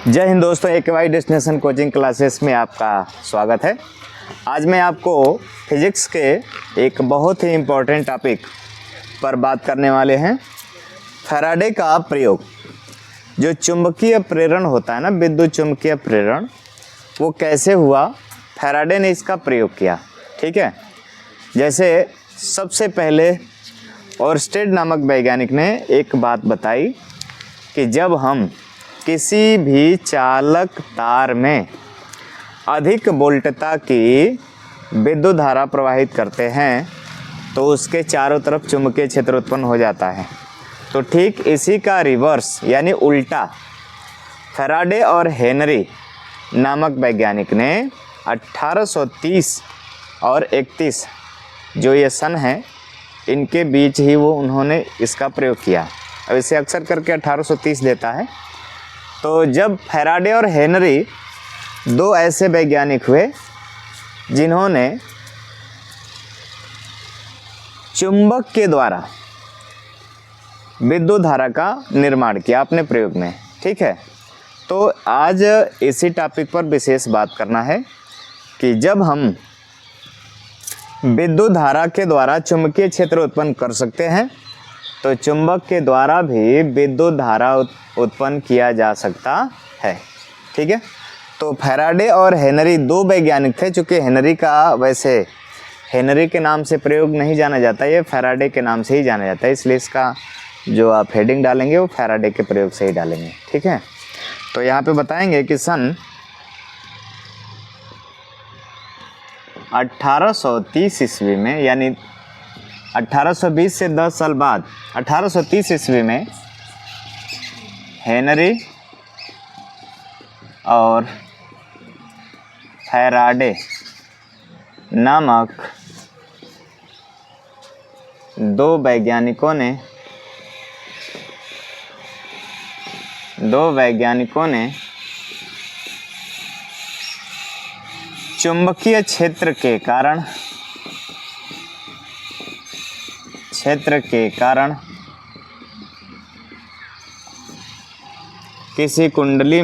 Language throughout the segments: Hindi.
जय हिंद दोस्तों, एक वाई डेस्टिनेशन कोचिंग क्लासेस में आपका स्वागत है। आज मैं आपको फिजिक्स के एक बहुत ही इम्पोर्टेंट टॉपिक पर बात करने वाले हैं। फैराडे का प्रयोग, जो चुंबकीय प्रेरण होता है ना, विद्युत चुंबकीय प्रेरण, वो कैसे हुआ, फैराडे ने इसका प्रयोग किया। ठीक है, जैसे सबसे पहले ओरस्टेड नामक वैज्ञानिक ने एक बात बताई कि जब हम किसी भी चालक तार में अधिक वोल्टता की विद्युत धारा प्रवाहित करते हैं तो उसके चारों तरफ चुंबकीय क्षेत्र उत्पन्न हो जाता है। तो ठीक इसी का रिवर्स यानी उल्टा फैराडे और हेनरी नामक वैज्ञानिक ने 1830 और 31 जो ये सन है, इनके बीच ही उन्होंने इसका प्रयोग किया। अब इसे अक्सर करके 1830 देता है। तो जब फैराडे और हेनरी दो ऐसे वैज्ञानिक हुए जिन्होंने चुंबक के द्वारा विद्युत धारा का निर्माण किया अपने प्रयोग में। ठीक है, तो आज इसी टॉपिक पर विशेष बात करना है कि जब हम विद्युत धारा के द्वारा चुंबकीय क्षेत्र उत्पन्न कर सकते हैं तो चुंबक के द्वारा भी विद्युत धारा उत्पन्न किया जा सकता है। ठीक है, तो फैराडे और हेनरी दो वैज्ञानिक थे। चूँकि हेनरी का वैसे हेनरी के नाम से प्रयोग नहीं जाना जाता, ये फैराडे के नाम से ही जाना जाता है, इसलिए इसका जो आप हेडिंग डालेंगे वो फैराडे के प्रयोग से ही डालेंगे। ठीक है, तो यहाँ पे बताएंगे कि सन 1830 ईस्वी में, यानी 1820 से 10 साल बाद 1830 ईस्वी में हेनरी और फैराडे नामक दो वैज्ञानिकों ने चुंबकीय क्षेत्र के कारण किसी कुंडली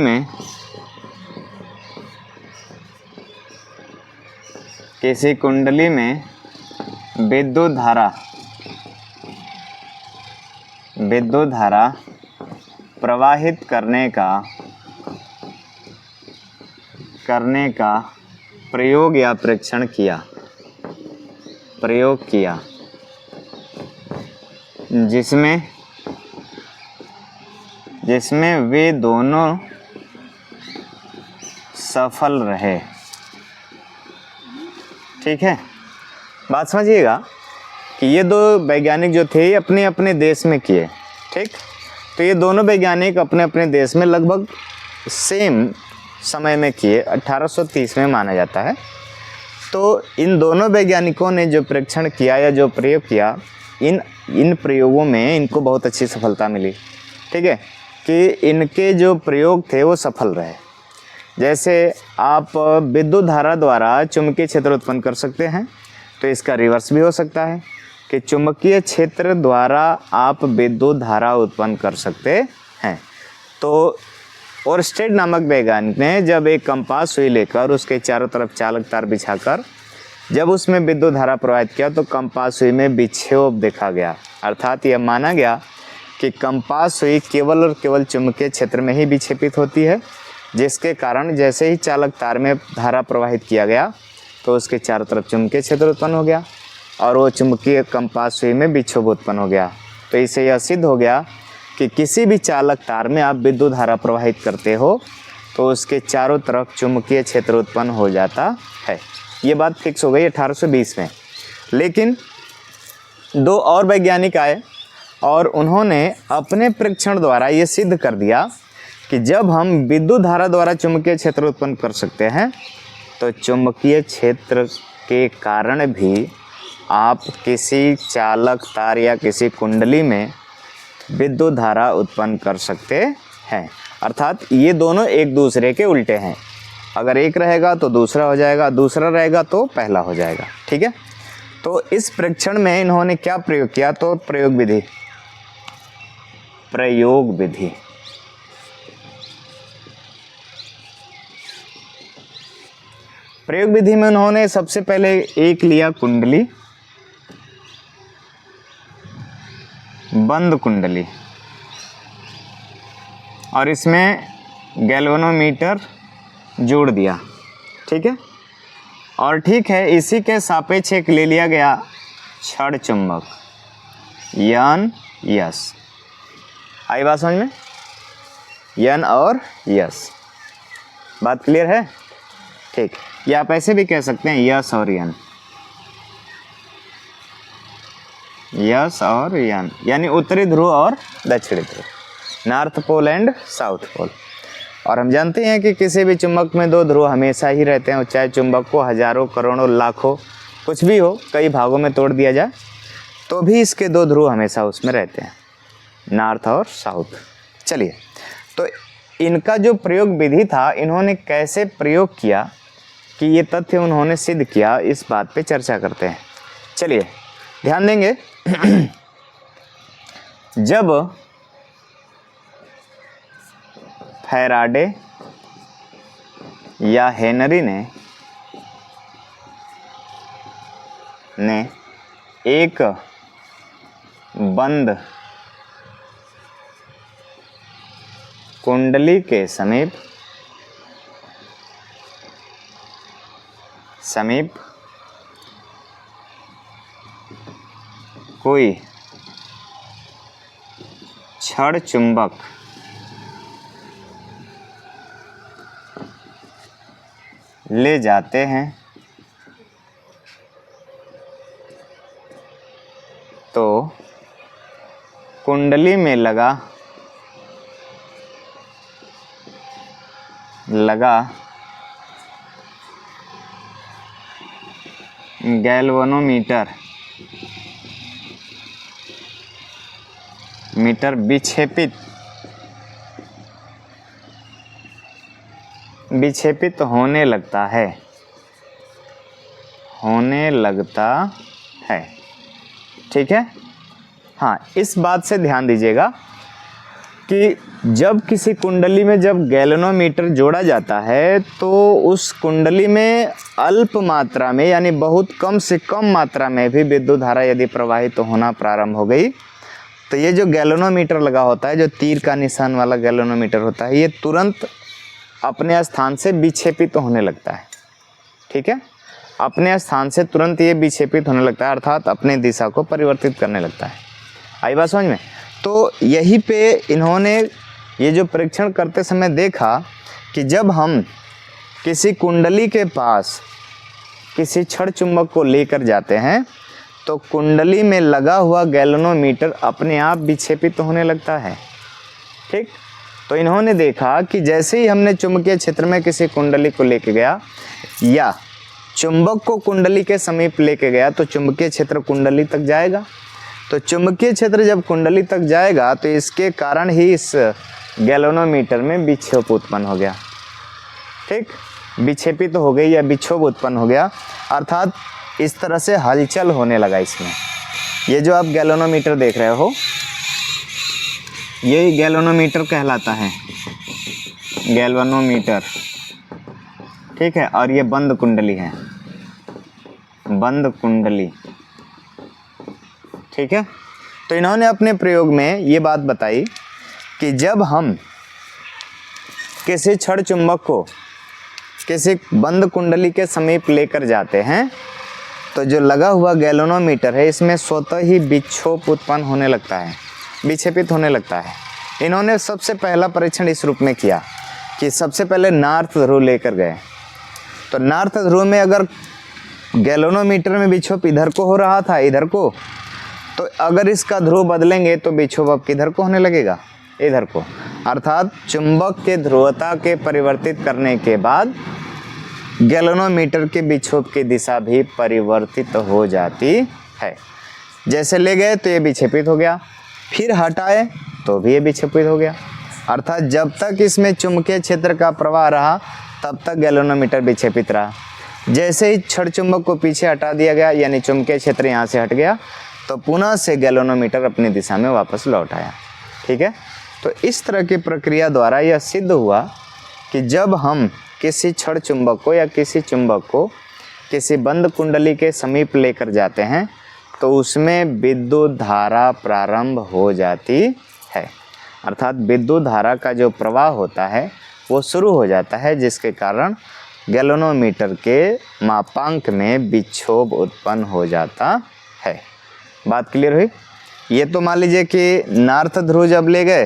में विद्युत धारा प्रवाहित करने का प्रयोग या परीक्षण किया, जिसमें वे दोनों सफल रहे। ठीक है, बात समझिएगा कि ये दो वैज्ञानिक जो थे अपने अपने देश में किए। ठीक, तो ये दोनों वैज्ञानिक अपने अपने देश में लगभग सेम समय में किए, 1830 में माना जाता है। तो इन दोनों वैज्ञानिकों ने जो परीक्षण किया या जो प्रयोग किया, इन प्रयोगों में इनको बहुत अच्छी सफलता मिली। ठीक है, कि इनके जो प्रयोग थे वो सफल रहे। जैसे आप विद्युत धारा द्वारा चुंबकीय क्षेत्र उत्पन्न कर सकते हैं, तो इसका रिवर्स भी हो सकता है कि चुंबकीय क्षेत्र द्वारा आप विद्युत धारा उत्पन्न कर सकते हैं। तो ओरस्टेड नामक वैज्ञानिक ने जब एक कंपास सुई लेकर उसके चारों तरफ चालक तार बिछाकर जब उसमें विद्युत धारा प्रवाहित किया तो कंपास सुई में विक्षोभ देखा गया। अर्थात यह माना गया कि कंपास सुई केवल और केवल चुंबकीय क्षेत्र में ही विक्षेपित होती है, जिसके कारण जैसे ही चालक तार में धारा प्रवाहित किया गया तो उसके चारों तरफ चुंबकीय क्षेत्र उत्पन्न हो गया और वो चुंबकीय कंपास सुई में विक्षोभ उत्पन्न हो गया। तो इससे यह सिद्ध हो गया कि किसी भी चालक तार में आप विद्युत धारा प्रवाहित करते हो तो उसके चारों तरफ चुंबकीय क्षेत्र उत्पन्न हो जाता है। ये बात फिक्स हो गई 1820 में। लेकिन दो और वैज्ञानिक आए और उन्होंने अपने परीक्षण द्वारा ये सिद्ध कर दिया कि जब हम विद्युत धारा द्वारा चुंबकीय क्षेत्र उत्पन्न कर सकते हैं तो चुंबकीय क्षेत्र के कारण भी आप किसी चालक तार या किसी कुंडली में विद्युत धारा उत्पन्न कर सकते हैं। अर्थात ये दोनों एक दूसरे के उल्टे हैं। अगर एक रहेगा तो दूसरा हो जाएगा, दूसरा रहेगा तो पहला हो जाएगा। ठीक है, तो इस परीक्षण में इन्होंने क्या प्रयोग किया, तो प्रयोग विधि प्रयोग विधि में उन्होंने सबसे पहले एक लिया कुंडली, बंद कुंडली, और इसमें गैल्वेनोमीटर जोड़ दिया, ठीक है। और ठीक है, इसी के सापेक्ष एक ले लिया गया छड़ चुंबक, यन यस। आई बात समझ में? यन और यस, बात क्लियर है? ठीक, या आप ऐसे भी कह सकते हैं यस और यन, यस और यन, यानी उत्तरी ध्रुव और दक्षिणी ध्रुव, north pole and south pole. और हम जानते हैं कि किसी भी चुंबक में दो ध्रुव हमेशा ही रहते हैं, चाहे चुंबक को हजारों करोड़ों लाखों कुछ भी हो, कई भागों में तोड़ दिया जाए तो भी इसके दो ध्रुव हमेशा उसमें रहते हैं, नॉर्थ और साउथ। चलिए, तो इनका जो प्रयोग विधि था, इन्होंने कैसे प्रयोग किया कि ये तथ्य उन्होंने सिद्ध किया, इस बात पे चर्चा करते हैं। चलिए ध्यान देंगे। जब फैराडे या हेनरी ने एक बंद कुंडली के समीप कोई छड़ चुंबक ले जाते हैं तो कुंडली में लगा गैल्वेनोमीटर विक्षेपित होने लगता है, ठीक है। हाँ, इस बात से ध्यान दीजिएगा कि जब किसी कुंडली में जब गैल्वेनोमीटर जोड़ा जाता है तो उस कुंडली में अल्प मात्रा में, यानी बहुत कम से कम मात्रा में भी विद्युत धारा यदि प्रवाहित होना प्रारंभ हो गई, तो ये जो गैल्वेनोमीटर लगा होता है, जो तीर का निशान वाला गैल्वेनोमीटर होता है, ये तुरंत अपने स्थान से विक्षेपित होने लगता है, ठीक है। अपने स्थान से तुरंत ये विक्षेपित होने लगता है, अर्थात अपने दिशा को परिवर्तित करने लगता है। आई बात समझ में? तो यहीं पे इन्होंने ये जो परीक्षण करते समय देखा कि जब हम किसी कुंडली के पास किसी छड़ चुंबक को लेकर जाते हैं तो कुंडली में लगा हुआ गैल्वेनोमीटर अपने आप विक्षेपित होने लगता है, ठीक। तो इन्होंने देखा कि जैसे ही हमने चुंबकीय क्षेत्र में किसी कुंडली को लेके गया या चुंबक को कुंडली के समीप लेके गया तो चुंबकीय क्षेत्र कुंडली तक जाएगा। तो चुंबकीय क्षेत्र जब कुंडली तक जाएगा तो इसके कारण ही इस गैल्वेनोमीटर में विक्षोभ उत्पन्न हो गया, ठीक। विक्षेपित हो गई या विक्षोभ उत्पन्न हो गया, अर्थात इस तरह से हलचल होने लगा इसमें। ये जो आप गैल्वेनोमीटर देख रहे हो, यही गैल्वेनोमीटर कहलाता है, गैल्वेनोमीटर, ठीक है। और ये बंद कुंडली है, बंद कुंडली, ठीक है। तो इन्होंने अपने प्रयोग में ये बात बताई कि जब हम किसी छड़ चुंबक को किसी बंद कुंडली के समीप लेकर जाते हैं तो जो लगा हुआ गैल्वेनोमीटर है इसमें स्वतः ही विक्षोभ उत्पन्न होने लगता है, विक्षेपित होने लगता है। इन्होंने सबसे पहला परीक्षण इस रूप में किया कि सबसे पहले नॉर्थ ध्रुव लेकर गए, तो नॉर्थ ध्रुव में अगर गैल्वेनोमीटर में विक्षोभ इधर को हो रहा था, इधर को, तो अगर इसका ध्रुव बदलेंगे तो विक्षोभ अब किधर को होने लगेगा, इधर को। अर्थात चुंबक के ध्रुवता के परिवर्तित करने के बाद गैल्वेनोमीटर के विक्षोभ की दिशा भी परिवर्तित हो जाती है। जैसे ले गए तो ये विक्षेपित हो गया, फिर हटाए तो भी ये विक्षेपित हो गया। अर्थात जब तक इसमें चुंबकीय क्षेत्र का प्रवाह रहा तब तक गैल्वेनोमीटर विक्षेपित रहा। जैसे ही छड़ चुंबक को पीछे हटा दिया गया, यानी चुंबकीय क्षेत्र यहाँ से हट गया, तो पुनः से गैल्वेनोमीटर अपनी दिशा में वापस लौट आया, ठीक है। तो इस तरह की प्रक्रिया द्वारा यह सिद्ध हुआ कि जब हम किसी छड़ चुंबक को या किसी चुंबक को किसी बंद कुंडली के समीप लेकर जाते हैं तो उसमें विद्युत धारा प्रारंभ हो जाती है। अर्थात विद्युत धारा का जो प्रवाह होता है वो शुरू हो जाता है, जिसके कारण गैल्वेनोमीटर के मापांक में विक्षोभ उत्पन्न हो जाता है। बात क्लियर हुई? ये तो मान लीजिए कि नॉर्थ ध्रुव जब ले गए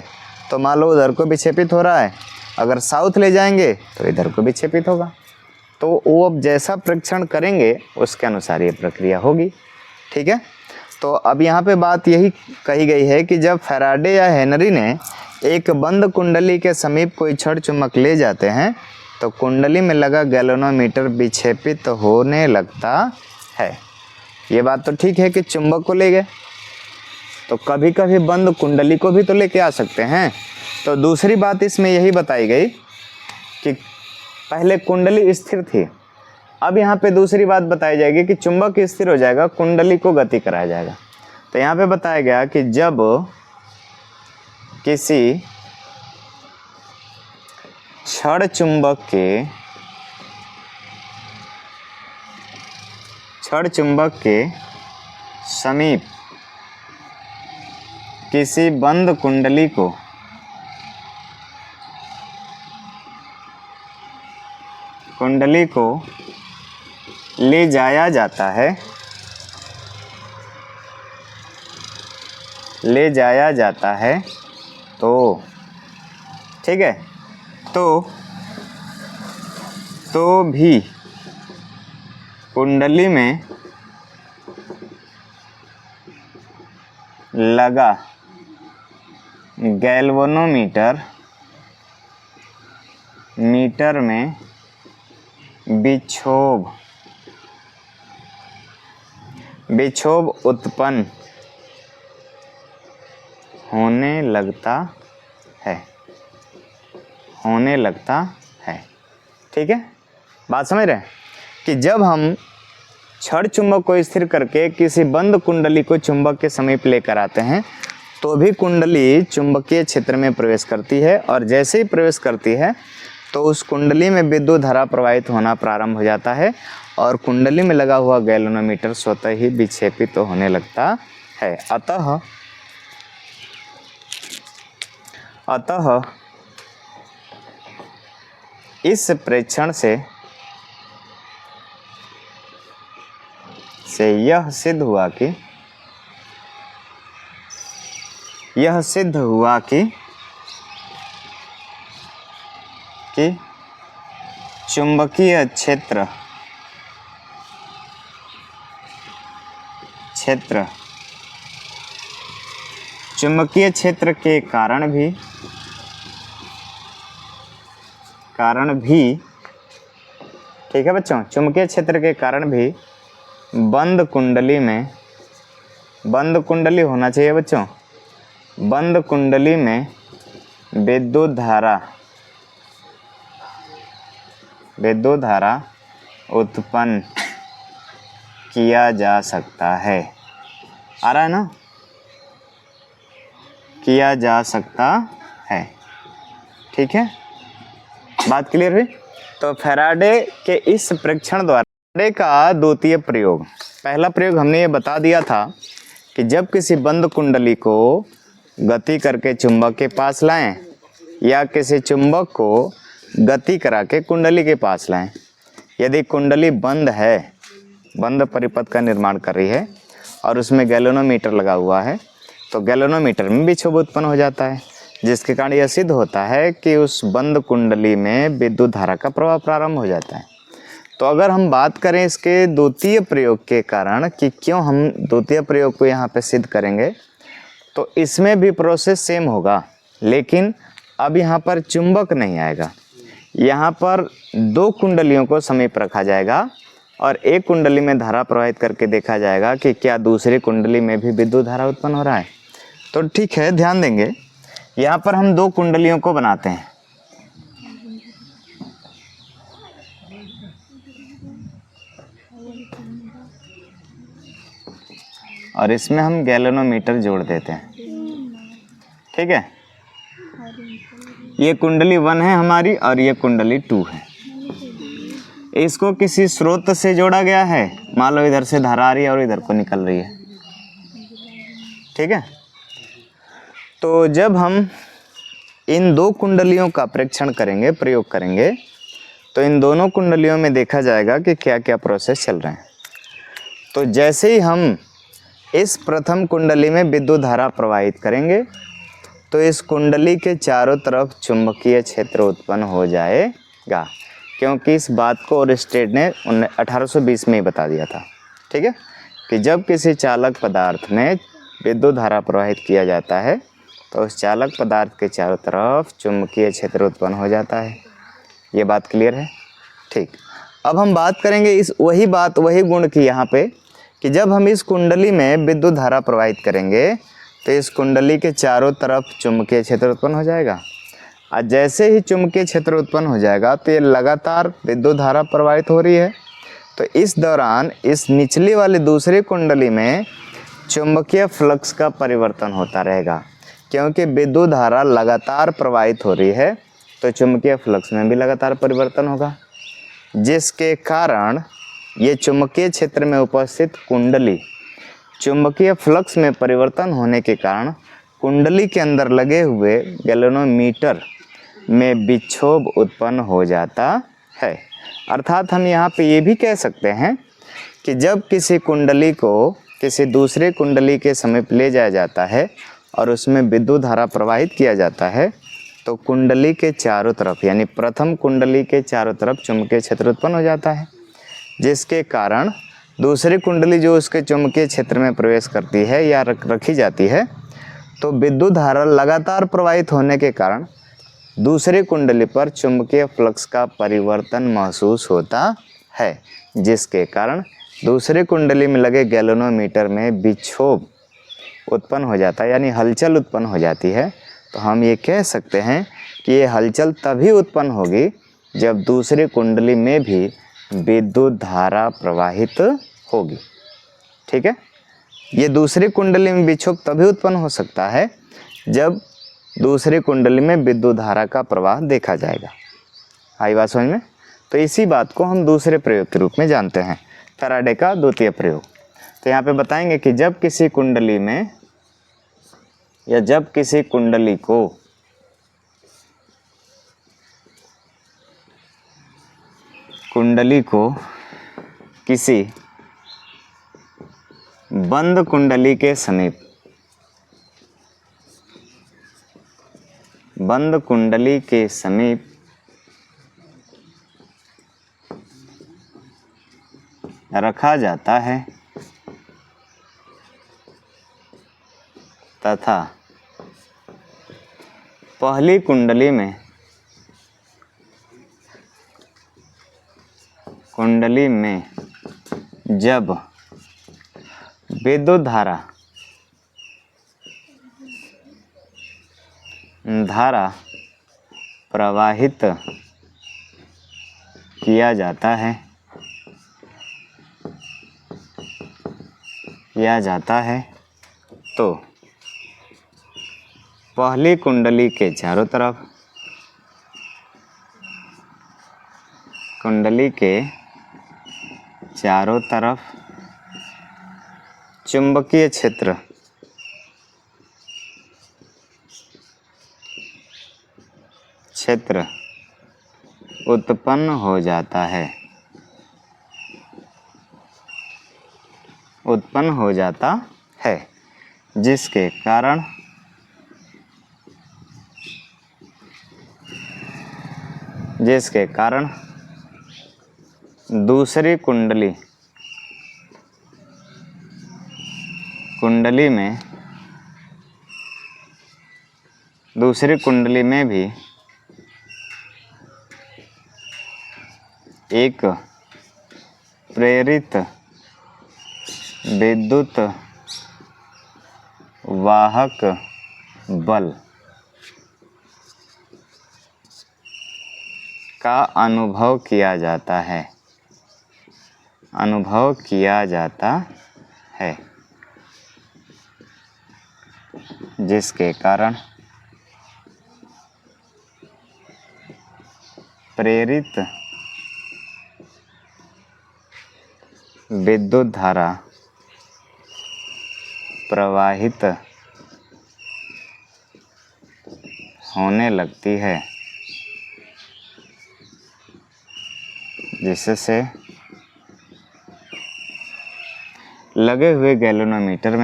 तो मान लो उधर को विक्षेपित हो रहा है, अगर साउथ ले जाएंगे तो इधर को विक्षेपित होगा। तो वो अब जैसा परीक्षण करेंगे उसके अनुसार ये प्रक्रिया होगी। ठीक है, तो अब यहाँ पे बात यही कही गई है कि जब फैराडे या हेनरी ने एक बंद कुंडली के समीप कोई छड़ चुंबक ले जाते हैं तो कुंडली में लगा गैल्वेनोमीटर विक्षेपित होने लगता है। ये बात तो ठीक है कि चुंबक को ले गए, तो कभी कभी बंद कुंडली को भी तो लेके आ सकते हैं। तो दूसरी बात इसमें यही बताई गई कि पहले कुंडली स्थिर थी, अब यहाँ पे दूसरी बात बताई जाएगी कि चुंबक स्थिर हो जाएगा, कुंडली को गति कराया जाएगा। तो यहाँ पे बताया गया कि जब किसी छड़ चुंबक के समीप किसी बंद कुंडली को ले जाया जाता है तो ठीक है, तो भी कुंडली में लगा गैल्वेनोमीटर में विक्षोभ उत्पन्न होने लगता है। ठीक है, बात समझ रहे हैं कि जब हम छड़ चुंबक को स्थिर करके किसी बंद कुंडली को चुंबक के समीप लेकर आते हैं तो भी कुंडली चुंबकीय क्षेत्र में प्रवेश करती है, और जैसे ही प्रवेश करती है तो उस कुंडली में विद्युत धारा प्रवाहित होना प्रारंभ हो जाता है और कुंडली में लगा हुआ गैल्वेनोमीटर स्वतः ही विक्षेपित होने लगता है। अतः इस प्रेक्षण से यह सिद्ध हुआ कि चुंबकीय क्षेत्र के कारण भी ठीक है बच्चों, चुंबकीय क्षेत्र के कारण भी बंद कुंडली होना चाहिए बच्चों, बंद कुंडली में विद्युत धारा उत्पन्न किया जा सकता है। आ रहा है ना? किया जा सकता है। ठीक है, बात क्लियर हुई? तो फैराडे के इस परीक्षण द्वारा फैराडे का द्वितीय प्रयोग, पहला प्रयोग हमने ये बता दिया था कि जब किसी बंद कुंडली को गति करके चुंबक के पास लाएं या किसी चुंबक को गति करा के कुंडली के पास लाएं, यदि कुंडली बंद है, बंद परिपथ का निर्माण कर रही है और उसमें गैल्वेनोमीटर लगा हुआ है तो गैल्वेनोमीटर में विक्षोभ उत्पन्न हो जाता है, जिसके कारण यह सिद्ध होता है कि उस बंद कुंडली में विद्युत धारा का प्रवाह प्रारंभ हो जाता है। तो अगर हम बात करें इसके द्वितीय प्रयोग के कारण कि क्यों हम द्वितीय प्रयोग को यहाँ पे सिद्ध करेंगे, तो इसमें भी प्रोसेस सेम होगा, लेकिन अब यहाँ पर चुंबक नहीं आएगा। यहाँ पर दो कुंडलियों को समीप रखा जाएगा और एक कुंडली में धारा प्रवाहित करके देखा जाएगा कि क्या दूसरी कुंडली में भी विद्युत धारा उत्पन्न हो रहा है। तो ठीक है, ध्यान देंगे, यहाँ पर हम दो कुंडलियों को बनाते हैं। और इसमें हम गैल्वेनोमीटर जोड़ देते हैं। ठीक है, ये कुंडली 1 है हमारी और ये कुंडली 2 है। इसको किसी स्रोत से जोड़ा गया है, मान लो इधर से धारा आ रही है और इधर को निकल रही है, ठीक है। तो जब हम इन दो कुंडलियों का परीक्षण करेंगे, प्रयोग करेंगे, तो इन दोनों कुंडलियों में देखा जाएगा कि क्या क्या प्रोसेस चल रहे हैं। तो जैसे ही हम इस प्रथम कुंडली में विद्युत धारा प्रवाहित करेंगे तो इस कुंडली के चारों तरफ चुंबकीय क्षेत्र उत्पन्न हो जाएगा, क्योंकि इस बात को ओरस्टेड ने 1820 में ही बता दिया था, ठीक है, कि जब किसी चालक पदार्थ में विद्युत धारा प्रवाहित किया जाता है तो उस चालक पदार्थ के चारों तरफ चुंबकीय क्षेत्र उत्पन्न हो जाता है। ये बात क्लियर है, ठीक। अब हम बात करेंगे इस वही गुण की यहाँ पे, कि जब हम इस कुंडली में विद्युत धारा प्रवाहित करेंगे तो इस कुंडली के चारों तरफ चुंबकीय क्षेत्र उत्पन्न हो जाएगा। और जैसे ही चुंबकीय क्षेत्र उत्पन्न हो जाएगा तो ये लगातार विद्युत धारा प्रवाहित हो रही है, तो इस दौरान इस निचली वाली दूसरी कुंडली में चुंबकीय फ्लक्स का परिवर्तन होता रहेगा, क्योंकि विद्युत धारा लगातार प्रवाहित हो रही है तो चुंबकीय फ्लक्स में भी लगातार परिवर्तन होगा, जिसके कारण ये चुंबकीय क्षेत्र में उपस्थित कुंडली चुंबकीय फ्लक्स में परिवर्तन होने के कारण कुंडली के अंदर लगे हुए गैल्वेनोमीटर में विक्षोभ उत्पन्न हो जाता है। अर्थात हम यहाँ पे ये भी कह सकते हैं कि जब किसी कुंडली को किसी दूसरे कुंडली के समीप ले जाया जाता है और उसमें विद्युत धारा प्रवाहित किया जाता है तो कुंडली के चारों तरफ, यानी प्रथम कुंडली के चारों तरफ चुंबकीय क्षेत्र उत्पन्न हो जाता है, जिसके कारण दूसरी कुंडली जो उसके चुंबकीय क्षेत्र में प्रवेश करती है या रखी जाती है तो विद्युत धारा लगातार प्रवाहित होने के कारण दूसरी कुंडली पर चुंबकीय फ्लक्स का परिवर्तन महसूस होता है, जिसके कारण दूसरी कुंडली में लगे गैल्वेनोमीटर में विक्षोभ उत्पन्न हो जाता है, यानी हलचल उत्पन्न हो जाती है। तो हम ये कह सकते हैं कि ये हलचल तभी उत्पन्न होगी जब दूसरी कुंडली में भी विद्युत धारा प्रवाहित होगी, ठीक है। ये दूसरी कुंडली में विक्षोभ तभी उत्पन्न हो सकता है जब दूसरी कुंडली में विद्युत धारा का प्रवाह देखा जाएगा। आई बात समझ में? तो इसी बात को हम दूसरे प्रयोग के रूप में जानते हैं, फैराडे का द्वितीय प्रयोग। तो यहाँ पे बताएंगे कि जब किसी कुंडली में या जब किसी कुंडली को किसी बंद कुंडली के समीप रखा जाता है तथा पहली कुंडली में जब विद्युत धारा प्रवाहित किया जाता है तो पहली कुंडली के चारों तरफ चुंबकीय क्षेत्र उत्पन्न हो जाता है, जिसके कारण दूसरी कुंडली में भी एक प्रेरित विद्युत वाहक बल का अनुभव किया जाता है, जिसके कारण प्रेरित विद्युत धारा प्रवाहित होने लगती है, जिससे लगे हुए गैल्वेनोमीटर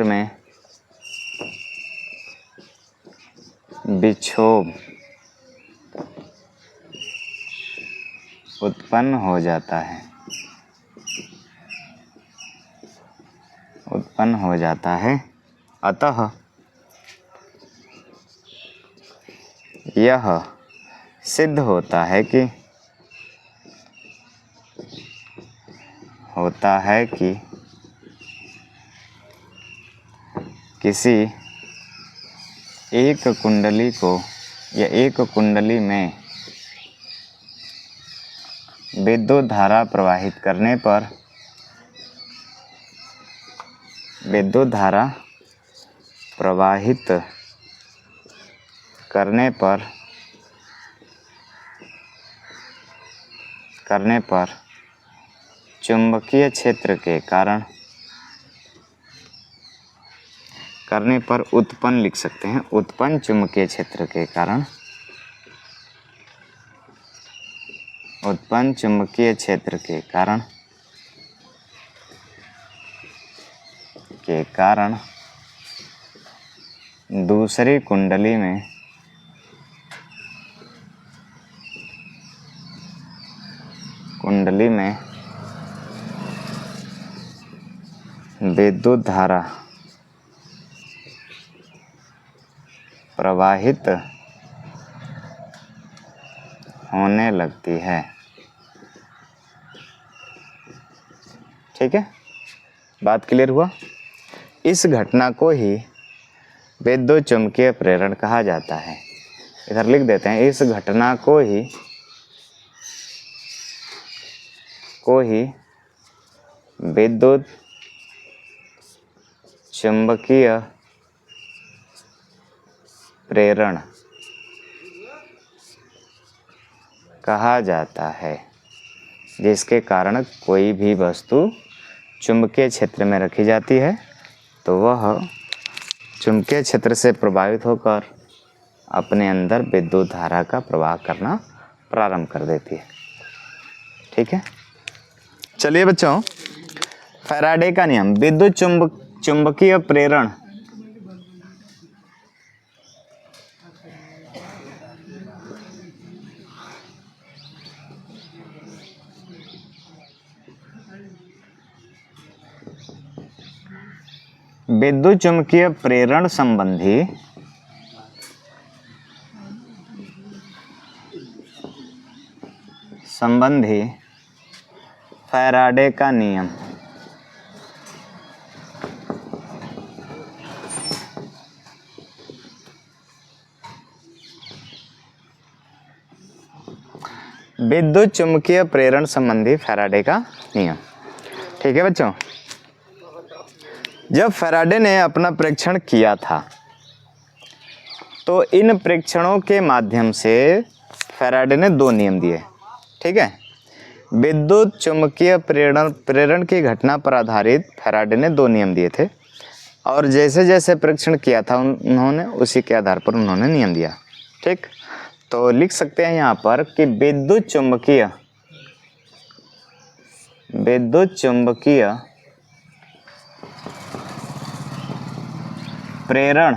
में विक्षोभ उत्पन्न हो जाता है। अतः यह सिद्ध होता है कि किसी एक कुंडली को या एक कुंडली में विद्युत धारा प्रवाहित करने पर चुंबकीय क्षेत्र के कारण उत्पन्न लिख सकते हैं। उत्पन्न चुंबकीय क्षेत्र के कारण दूसरी कुंडली में विद्युत धारा प्रवाहित होने लगती है। ठीक है, बात क्लियर हुआ? इस घटना को ही विद्युत चुम्बकीय प्रेरण कहा जाता है। इधर लिख देते हैं, इस घटना को ही विद्युत चुम्बकीय प्रेरण कहा जाता है, जिसके कारण कोई भी वस्तु चुंबकीय क्षेत्र में रखी जाती है तो वह चुंबकीय क्षेत्र से प्रभावित होकर अपने अंदर विद्युत धारा का प्रवाह करना प्रारंभ कर देती है। ठीक है, चलिए बच्चों, फैराडे का नियम, विद्युत चुंबकीय प्रेरण विद्युत चुम्बकीय प्रेरण संबंधी फैराडे का नियम विद्युत चुम्बकीय प्रेरण संबंधी फैराडे का नियम। ठीक है बच्चों, जब फैराडे ने अपना परीक्षण किया था तो इन परीक्षणों के माध्यम से फैराडे ने दो नियम दिए। ठीक है, विद्युत चुम्बकीय प्रेरण की घटना पर आधारित फैराडे ने दो नियम दिए थे और जैसे जैसे परीक्षण किया था उन्होंने उसी के आधार पर उन्होंने नियम दिया। ठीक, तो लिख सकते हैं यहाँ पर कि विद्युत चुम्बकीय प्रेरण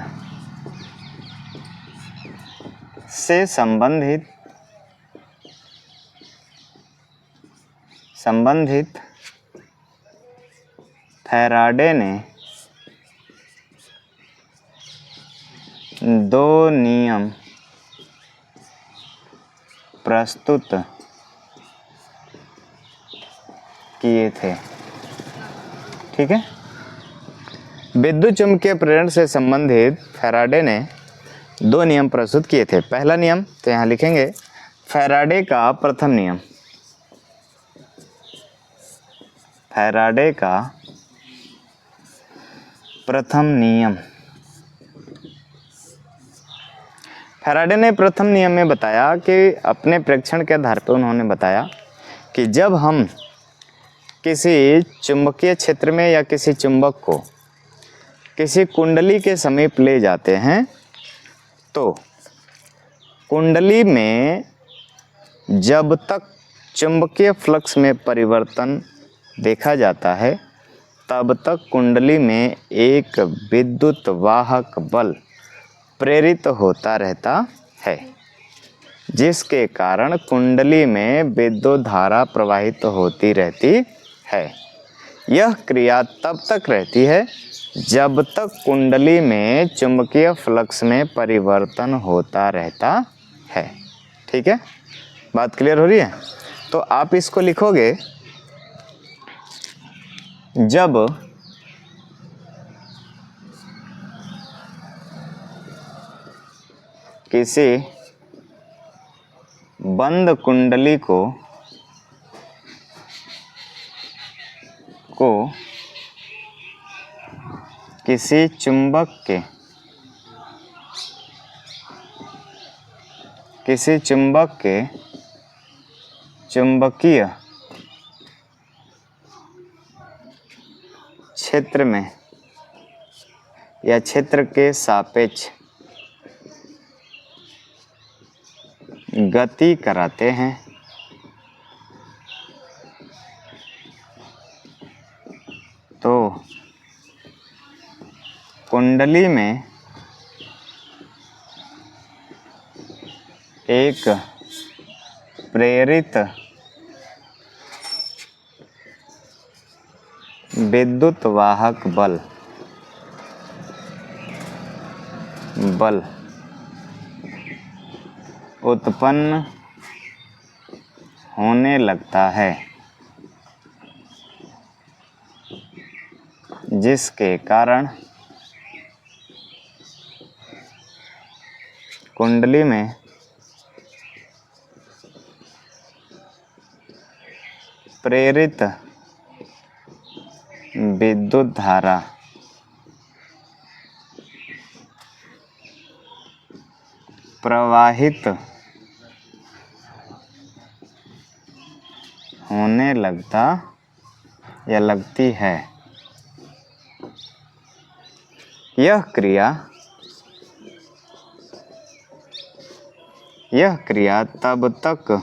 से संबंधित फैराडे ने दो नियम प्रस्तुत किए थे। ठीक है, विद्युत चुम्बकीय प्रेरण से संबंधित फैराडे ने दो नियम प्रस्तुत किए थे। पहला नियम तो यहाँ लिखेंगे फैराडे का प्रथम नियम। फैराडे का प्रथम नियम फैराडे ने प्रथम नियम में बताया कि अपने प्रेक्षण के आधार पर उन्होंने बताया कि जब हम किसी चुंबकीय क्षेत्र में या किसी चुंबक को किसी कुंडली के समीप ले जाते हैं तो कुंडली में जब तक चुंबकीय फ्लक्स में परिवर्तन देखा जाता है तब तक कुंडली में एक विद्युत वाहक बल प्रेरित होता रहता है, जिसके कारण कुंडली में विद्युत धारा प्रवाहित होती रहती है। यह क्रिया तब तक रहती है जब तक कुंडली में चुंबकीय फ्लक्स में परिवर्तन होता रहता है। ठीक है, बात क्लियर हो रही है? तो आप इसको लिखोगे, जब किसी बंद कुंडली को किसी चुंबक के चुंबकीय क्षेत्र में या क्षेत्र के सापेक्ष गति कराते हैं तो कुंडली में एक प्रेरित विद्युत वाहक बल उत्पन्न होने लगता है, जिसके कारण कुंडली में प्रेरित विद्युत धारा प्रवाहित होने लगता या लगती है। यह क्रिया तब तक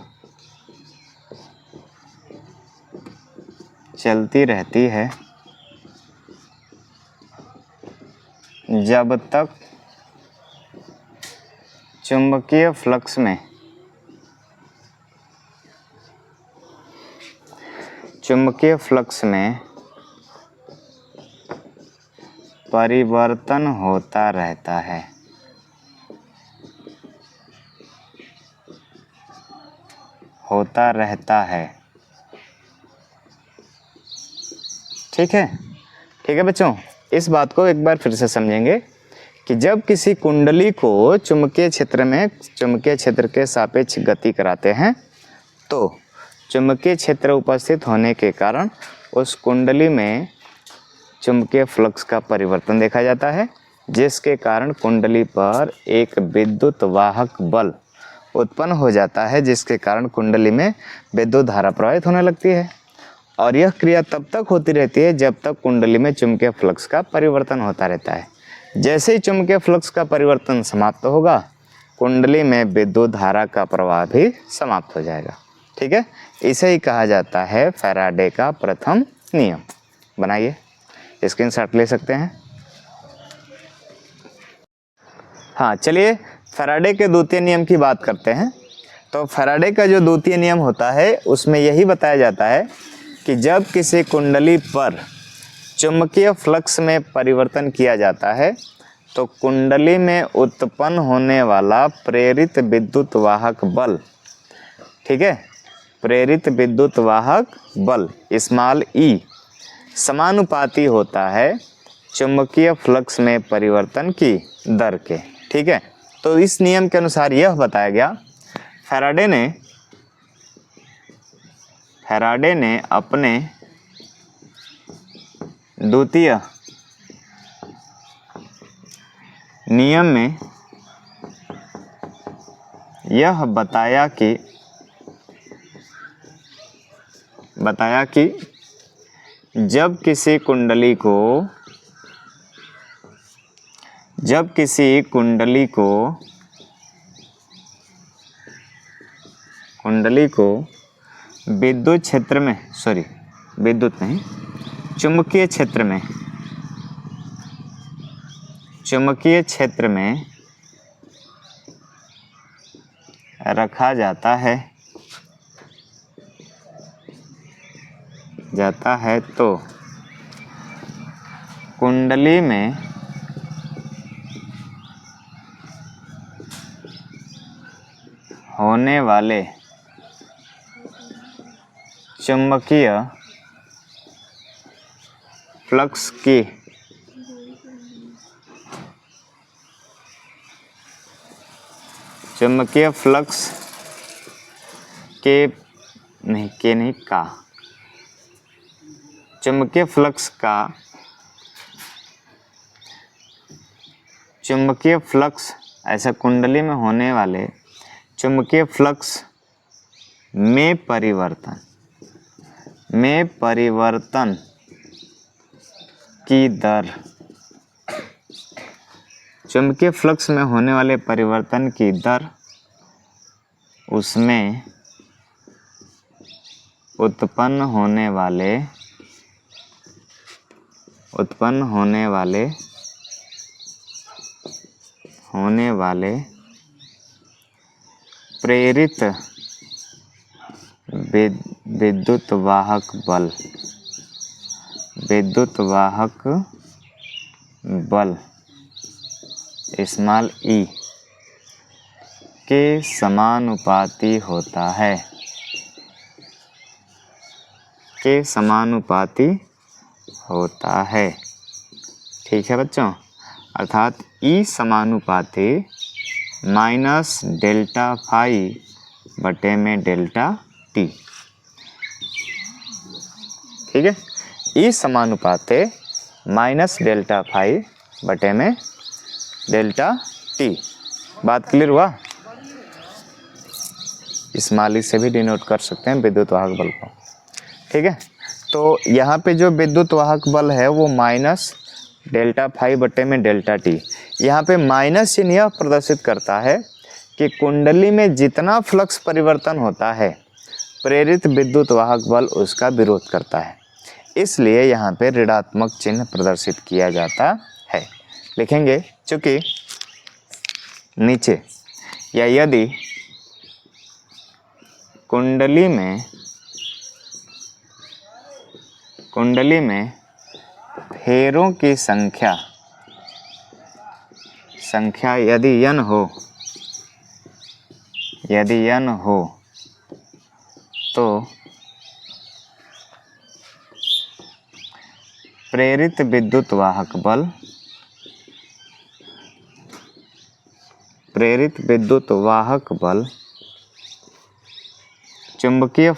चलती रहती है जब तक चुंबकीय फ्लक्स में परिवर्तन होता रहता है। ठीक है बच्चों, इस बात को एक बार फिर से समझेंगे कि जब किसी कुंडली को चुंबकीय क्षेत्र के सापेक्ष गति कराते हैं तो चुंबकीय क्षेत्र उपस्थित होने के कारण उस कुंडली में चुंबकीय फ्लक्स का परिवर्तन देखा जाता है, जिसके कारण कुंडली पर एक विद्युत वाहक बल उत्पन्न हो जाता है, जिसके कारण कुंडली में विद्युत धारा प्रवाहित होने लगती है। और यह क्रिया तब तक होती रहती है जब तक कुंडली में चुंबकीय फ्लक्स का परिवर्तन होता रहता है। जैसे ही चुंबकीय फ्लक्स का परिवर्तन समाप्त होगा, कुंडली में विद्युत धारा का प्रवाह भी समाप्त हो जाएगा। ठीक है, इसे ही कहा जाता है फैराडे का प्रथम नियम। बनाइए, स्क्रीनशॉट ले सकते हैं। हाँ, चलिए फैराडे के द्वितीय नियम की बात करते हैं। तो फैराडे का जो द्वितीय नियम होता है उसमें यही बताया जाता है कि जब किसी कुंडली पर चुंबकीय फ्लक्स में परिवर्तन किया जाता है तो कुंडली में उत्पन्न होने वाला प्रेरित विद्युत वाहक बल, ठीक है, प्रेरित विद्युत वाहक बल स्मॉल ई समानुपाती होता है चुंबकीय फ्लक्स में परिवर्तन की दर के। ठीक है, तो इस नियम के अनुसार यह बताया गया, फैराडे ने अपने द्वितीय नियम में यह बताया कि जब किसी कुंडली को विद्युत क्षेत्र में चुंबकीय क्षेत्र में रखा जाता है तो कुंडली में होने वाले चुंबकीय फ्लक्स के चुंबकीय फ्लक्स ऐसा कुंडली में होने वाले चुंबकीय फ्लक्स में परिवर्तन की दर, चुंबकीय फ्लक्स में होने वाले परिवर्तन की दर उसमें उत्पन्न होने वाले प्रेरित विद्युत वाहक बल स्मॉल ई के समानुपाती होता है। ठीक है बच्चों, अर्थात ई समानुपाती माइनस डेल्टा फाई बटे में डेल्टा टी। ठीक है, ई समानुपाते माइनस डेल्टा फाई बटे में डेल्टा टी। बात क्लियर हुआ? स्मॉल ई से भी डिनोट कर सकते हैं विद्युत वाहक बल को। ठीक है, तो यहाँ पे जो विद्युत वाहक बल है वो माइनस डेल्टा फाई बटे में डेल्टा टी। यहाँ पे माइनस चिन्ह यह प्रदर्शित करता है कि कुंडली में जितना फ्लक्स परिवर्तन होता है प्रेरित विद्युत वाहक बल उसका विरोध करता है, इसलिए यहाँ पे ऋणात्मक चिन्ह प्रदर्शित किया जाता है। लिखेंगे चूंकि नीचे या यदि कुंडली में फेरों की संख्या यदि n हो तो प्रेरित विद्युत वाहक बल चुंबकीय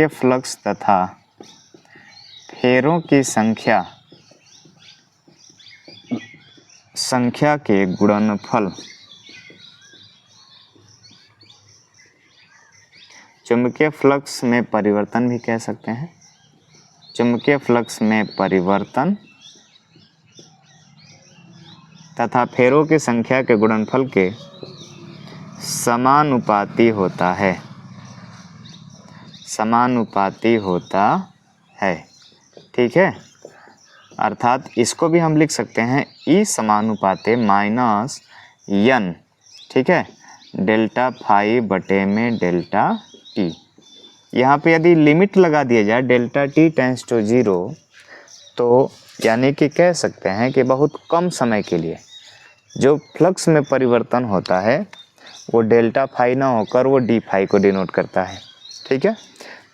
फ्लक्स तथा फेरों की संख्या के गुणनफल चुंबकीय फ्लक्स में परिवर्तन भी कह सकते हैं। चुंबकीय फ्लक्स में परिवर्तन तथा फेरों की संख्या के गुणनफल के समानुपाती होता है। ठीक है, अर्थात इसको भी हम लिख सकते हैं ई समानुपाते माइनस n। ठीक है, डेल्टा फाई बटे में डेल्टा टी। यहाँ पे यदि लिमिट लगा दिया जाए डेल्टा टी टेंड्स टू 0 तो यानी कि कह सकते हैं कि बहुत कम समय के लिए जो फ्लक्स में परिवर्तन होता है वो डेल्टा फाई ना होकर वो डी फाई को डिनोट करता है। ठीक है,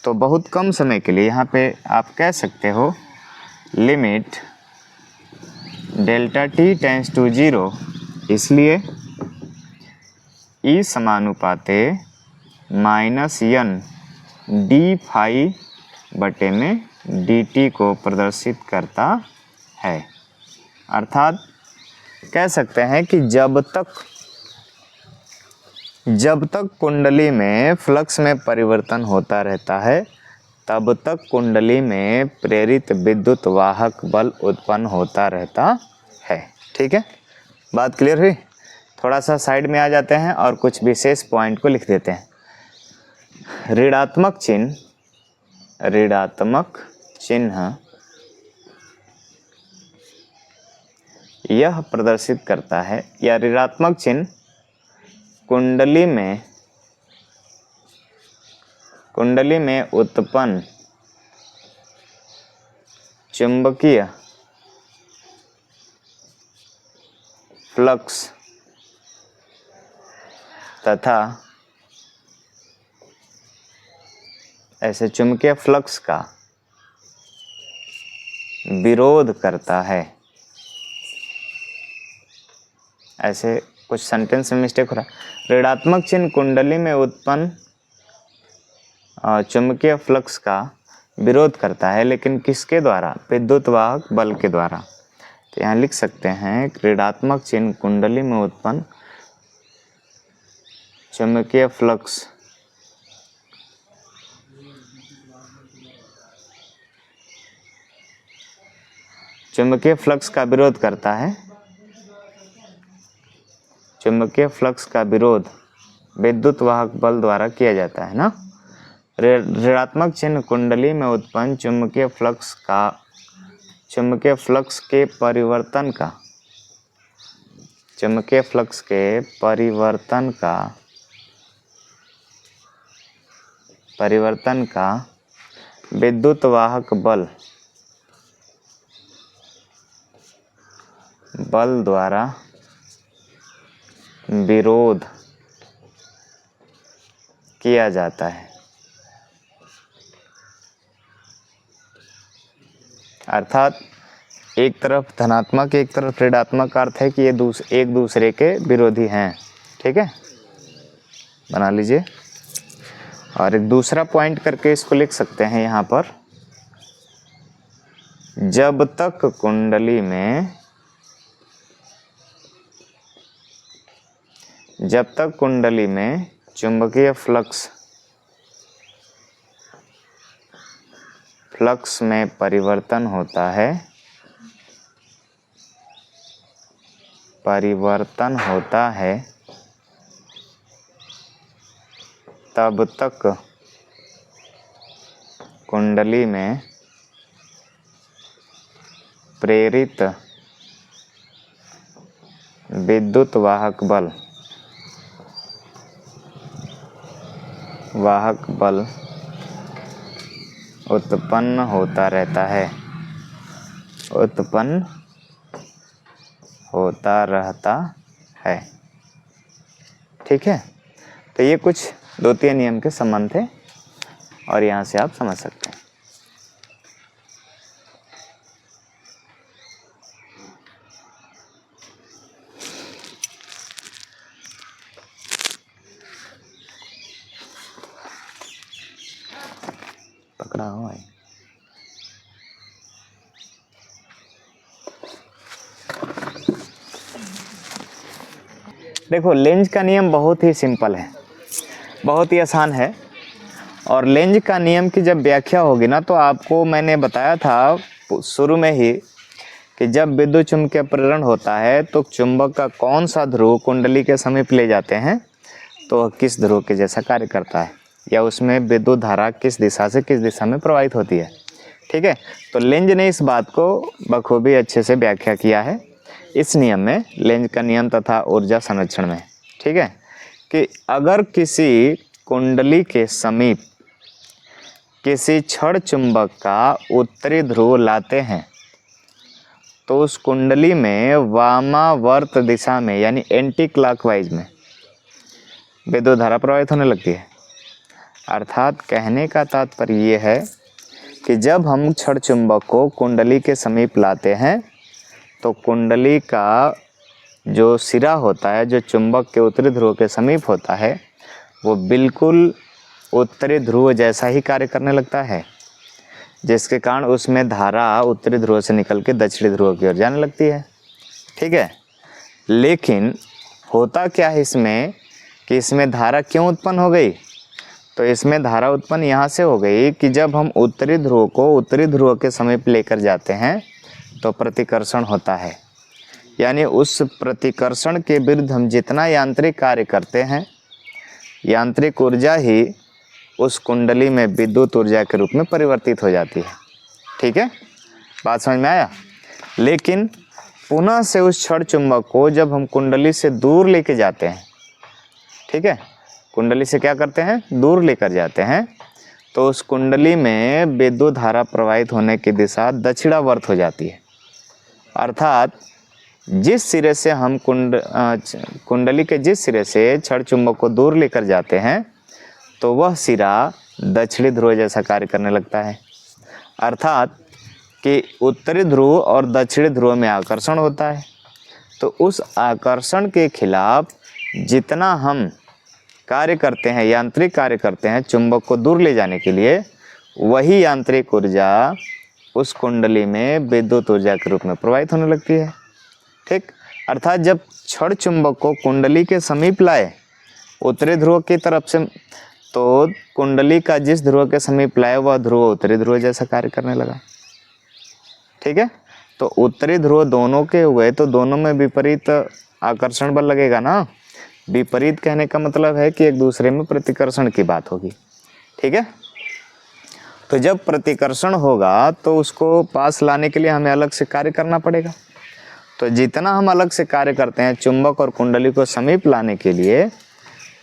तो बहुत कम समय के लिए यहाँ पे आप कह सकते हो limit delta t tends to 0, इसलिए ई समानुपाते माइनस n डी फाई बटे में डी टी को प्रदर्शित करता है। अर्थात कह सकते हैं कि जब तक कुंडली में फ्लक्स में परिवर्तन होता रहता है तब तक कुंडली में प्रेरित विद्युत वाहक बल उत्पन्न होता रहता है। ठीक है, बात क्लियर हुई? थोड़ा सा साइड में आ जाते हैं और कुछ विशेष पॉइंट को लिख देते हैं। ऋणात्मक चिन्ह यह प्रदर्शित करता है, या ऋणात्मक चिन्ह कुंडली में उत्पन्न चुंबकीय फ्लक्स तथा ऐसे चुंबकीय फ्लक्स का विरोध करता है। ऐसे कुछ सेंटेंस में मिस्टेक हो रहा है। ऋणात्मक चिन्ह कुंडली में उत्पन्न चुंबकीय फ्लक्स का विरोध करता है, लेकिन किसके द्वारा? विद्युत वाहक बल के द्वारा। तो यहाँ लिख सकते हैं ऋणात्मक चिन्ह कुंडली में उत्पन्न चुंबकीय फ्लक्स का विरोध करता है। चुंबकीय फ्लक्स का विरोध विद्युत वाहक बल द्वारा किया जाता है ना। ऋणात्मक चिन्ह कुंडली में उत्पन्न चुंबकीय फ्लक्स के परिवर्तन का विद्युत वाहक बल द्वारा विरोध किया जाता है। अर्थात एक तरफ धनात्मक एक तरफ ऋणात्मक का अर्थ है कि ये एक दूसरे के विरोधी हैं। ठीक है, बना लीजिए। और एक दूसरा पॉइंट करके इसको लिख सकते हैं यहाँ पर, जब तक कुंडली में चुंबकीय फ्लक्स में परिवर्तन होता है तब तक कुंडली में प्रेरित विद्युत वाहक बल उत्पन्न होता रहता है। ठीक है, तो ये कुछ द्वितीय नियम के संबंध थे और यहाँ से आप समझ सकते हैं। पकड़ा हुआ है। देखो, लेंज का नियम बहुत ही सिंपल है, बहुत ही आसान है। और लेंज का नियम की जब व्याख्या होगी ना, तो आपको मैंने बताया था शुरू में ही कि जब विद्युत चुम्बकीय प्रेरण होता है तो चुंबक का कौन सा ध्रुव कुंडली के समीप ले जाते हैं तो किस ध्रुव के जैसा कार्य करता है, या उसमें विद्युत धारा किस दिशा से किस दिशा में प्रवाहित होती है। ठीक है, तो लेंज ने इस बात को बखूबी अच्छे से व्याख्या किया है इस नियम में, लेंज का नियम तथा ऊर्जा संरक्षण में। ठीक है, कि अगर किसी कुंडली के समीप किसी क्षण चुंबक का उत्तरी ध्रुव लाते हैं तो उस कुंडली में वामावर्त दिशा में यानी एंटी क्लॉकवाइज में विद्युत धारा प्रवाहित होने लगती है। अर्थात कहने का तात्पर्य ये है कि जब हम क्षण चुंबक को कुंडली के समीप लाते हैं तो कुंडली का जो सिरा होता है, जो चुंबक के उत्तरी ध्रुव के समीप होता है, वो बिल्कुल उत्तरी ध्रुव जैसा ही कार्य करने लगता है। जिसके कारण उसमें धारा उत्तरी ध्रुव से निकल के दक्षिणी ध्रुव की ओर जाने लगती है। ठीक है, लेकिन होता क्या है इसमें कि इसमें धारा क्यों उत्पन्न हो गई? तो इसमें धारा उत्पन्न यहाँ से हो गई कि जब हम उत्तरी ध्रुव को उत्तरी ध्रुव के समीप लेकर जाते हैं तो प्रतिकर्षण होता है, यानी उस प्रतिकर्षण के विरुद्ध हम जितना यांत्रिक कार्य करते हैं, यांत्रिक ऊर्जा ही उस कुंडली में विद्युत ऊर्जा के रूप में परिवर्तित हो जाती है। ठीक है, बात समझ में आया? लेकिन पुनः से उस क्षण चुंबक को जब हम कुंडली से दूर लेके जाते हैं, ठीक है, कुंडली से क्या करते हैं, दूर लेकर जाते हैं, तो उस कुंडली में विद्युत धारा प्रवाहित होने की दिशा दक्षिणावर्त हो जाती है। अर्थात जिस सिरे से हम कुंडली के जिस सिरे से क्षण चुंबक को दूर लेकर जाते हैं तो वह सिरा दक्षिणी ध्रुव जैसा कार्य करने लगता है। अर्थात कि उत्तरी ध्रुव और दक्षिणी ध्रुव में आकर्षण होता है, तो उस आकर्षण के खिलाफ जितना हम कार्य करते हैं, यांत्रिक कार्य करते हैं चुंबक को दूर ले जाने के लिए, वही यांत्रिक ऊर्जा उस कुंडली में विद्युत ऊर्जा के रूप में प्रवाहित होने लगती है। ठीक, अर्थात जब क्षण चुंबक को कुंडली के समीप लाए उत्तरी ध्रुव की तरफ से, तो कुंडली का जिस ध्रुव के समीप लाए वह ध्रुव उत्तरी ध्रुव जैसा कार्य करने लगा। ठीक है, तो उत्तरी ध्रुव दोनों के हुए तो दोनों में विपरीत आकर्षण बल लगेगा ना। विपरीत कहने का मतलब है कि एक दूसरे में प्रतिकर्षण की बात होगी। ठीक है, तो जब प्रतिकर्षण होगा तो उसको पास लाने के लिए हमें अलग से कार्य करना पड़ेगा। तो जितना हम अलग से कार्य करते हैं चुंबक और कुंडली को समीप लाने के लिए,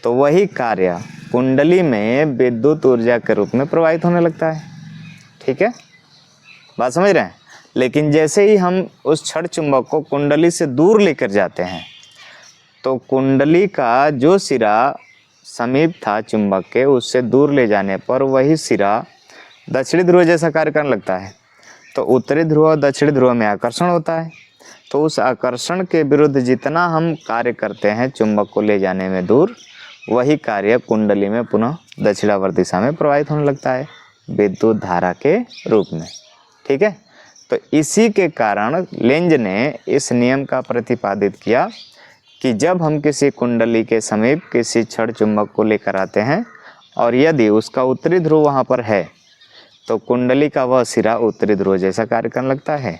तो वही कार्य कुंडली में विद्युत ऊर्जा के रूप में प्रवाहित होने लगता है। ठीक है, बात समझ रहे हैं? लेकिन जैसे ही हम उस क्षण चुंबक को कुंडली से दूर लेकर जाते हैं तो कुंडली का जो सिरा समीप था चुंबक के, उससे दूर ले जाने पर वही सिरा दक्षिणी ध्रुव जैसा कार्य करने लगता है। तो उत्तरी ध्रुव और दक्षिणी ध्रुव में आकर्षण होता है, तो उस आकर्षण के विरुद्ध जितना हम कार्य करते हैं चुंबक को ले जाने में दूर, वही कार्य कुंडली में पुनः दक्षिणावर्त दिशा में प्रवाहित होने लगता है विद्युत धारा के रूप में। ठीक है, तो इसी के कारण लेंज ने इस नियम का प्रतिपादित किया कि जब हम किसी कुंडली के समीप किसी क्षण चुंबक को लेकर आते हैं और यदि उसका उत्तरी ध्रुव वहाँ पर है, तो कुंडली का वह सिरा उत्तरी ध्रुव जैसा कार्य करने लगता है,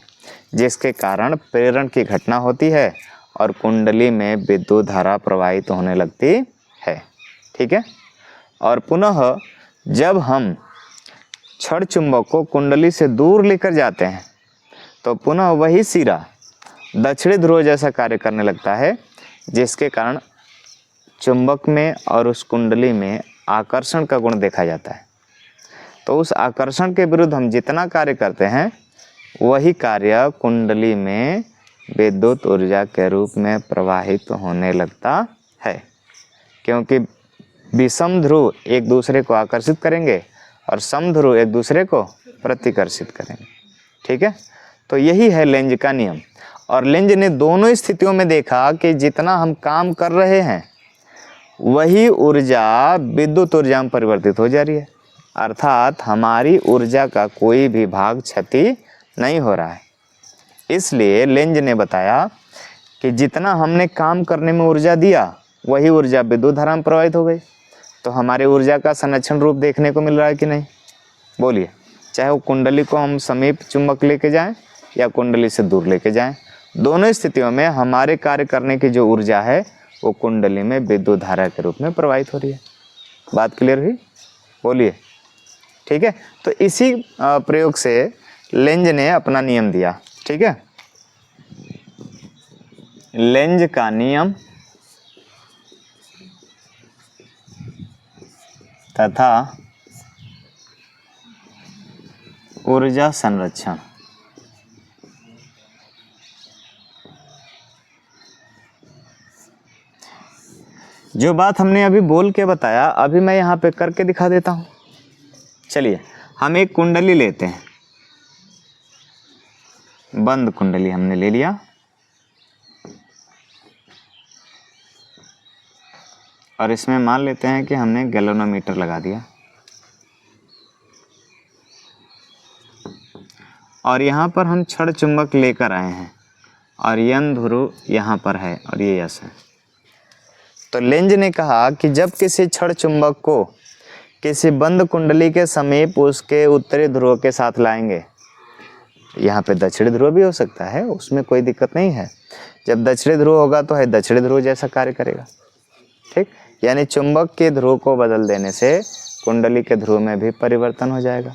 जिसके कारण प्रेरण की घटना होती है और कुंडली में विद्युत धारा प्रवाहित होने लगती है। ठीक है, और पुनः जब हम क्षण चुंबक को कुंडली से दूर लेकर जाते हैं तो पुनः वही सिरा दक्षिणी ध्रुव जैसा कार्य करने लगता है, जिसके कारण चुंबक में और उस कुंडली में आकर्षण का गुण देखा जाता है। तो उस आकर्षण के विरुद्ध हम जितना कार्य करते हैं वही कार्य कुंडली में विद्युत ऊर्जा के रूप में प्रवाहित होने लगता है, क्योंकि विषम ध्रुव एक दूसरे को आकर्षित करेंगे और सम ध्रुव एक दूसरे को प्रतिकर्षित करेंगे। ठीक है, तो यही है लेंज का नियम। और लेंज ने दोनों स्थितियों में देखा कि जितना हम काम कर रहे हैं वही ऊर्जा विद्युत ऊर्जा में परिवर्तित हो जा रही है, अर्थात हमारी ऊर्जा का कोई भी भाग क्षति नहीं हो रहा है। इसलिए लेंज ने बताया कि जितना हमने काम करने में ऊर्जा दिया वही ऊर्जा विद्युत धारा में प्रवाहित हो गई। तो हमारी ऊर्जा का संरक्षण रूप देखने को मिल रहा है कि नहीं? बोलिए, चाहे वो कुंडली को हम समीप चुंबक लेके जाएं या कुंडली से दूर लेके जाएं, दोनों स्थितियों में हमारे कार्य करने की जो ऊर्जा है वो कुंडली में विद्युत धारा के रूप में प्रवाहित हो रही है। बात क्लियर हुई? बोलिए। ठीक है, तो इसी प्रयोग से लेंज ने अपना नियम दिया। ठीक है, लेंज का नियम तथा ऊर्जा संरक्षण। जो बात हमने अभी बोल के बताया, अभी मैं यहाँ पे करके दिखा देता हूँ। चलिए, हम एक कुंडली लेते हैं, बंद कुंडली हमने ले लिया और इसमें मान लेते हैं कि हमने गैल्वेनोमीटर लगा दिया। और यहाँ पर हम क्षण चुंबक लेकर आए हैं और यन ध्रुव यहाँ पर है और ये यस है। तो लेंज ने कहा कि जब किसी क्षण चुंबक को किसी बंद कुंडली के समीप उसके उत्तरी ध्रुव के साथ लाएंगे, यहाँ पे दक्षिणी ध्रुव भी हो सकता है, उसमें कोई दिक्कत नहीं है। जब दक्षिणी ध्रुव होगा तो है दक्षिणी ध्रुव जैसा कार्य करेगा, ठीक। यानी चुंबक के ध्रुव को बदल देने से कुंडली के ध्रुव में भी परिवर्तन हो जाएगा।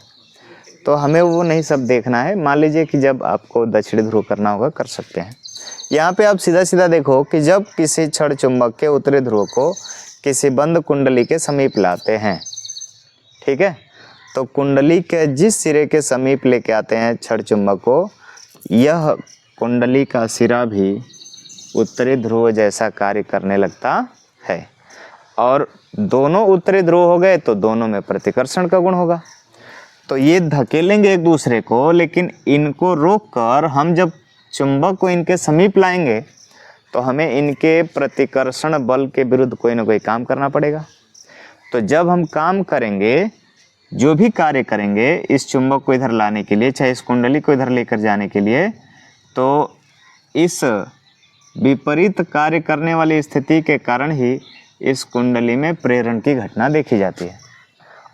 तो हमें वो नहीं सब देखना है। मान लीजिए कि जब आपको दक्षिणी ध्रुव करना होगा कर सकते हैं। यहाँ पे आप सीधा सीधा देखो कि जब किसी क्षण चुंबक के उत्तरी ध्रुव को किसी बंद कुंडली के समीप लाते हैं, ठीक है, तो कुंडली के जिस सिरे के समीप लेके आते हैं क्षण चुंबक को, यह कुंडली का सिरा भी उत्तरी ध्रुव जैसा कार्य करने लगता है। और दोनों उत्तरी ध्रुव हो गए तो दोनों में प्रतिकर्षण का गुण होगा। तो ये धकेलेंगे एक दूसरे को, लेकिन इनको रोककर हम जब चुंबक को इनके समीप लाएंगे तो हमें इनके प्रतिकर्षण बल के विरुद्ध कोई ना कोई काम करना पड़ेगा। तो जब हम काम करेंगे, जो भी कार्य करेंगे इस चुंबक को इधर लाने के लिए, चाहे इस कुंडली को इधर लेकर जाने के लिए, तो इस विपरीत कार्य करने वाली स्थिति के कारण ही इस कुंडली में प्रेरण की घटना देखी जाती है।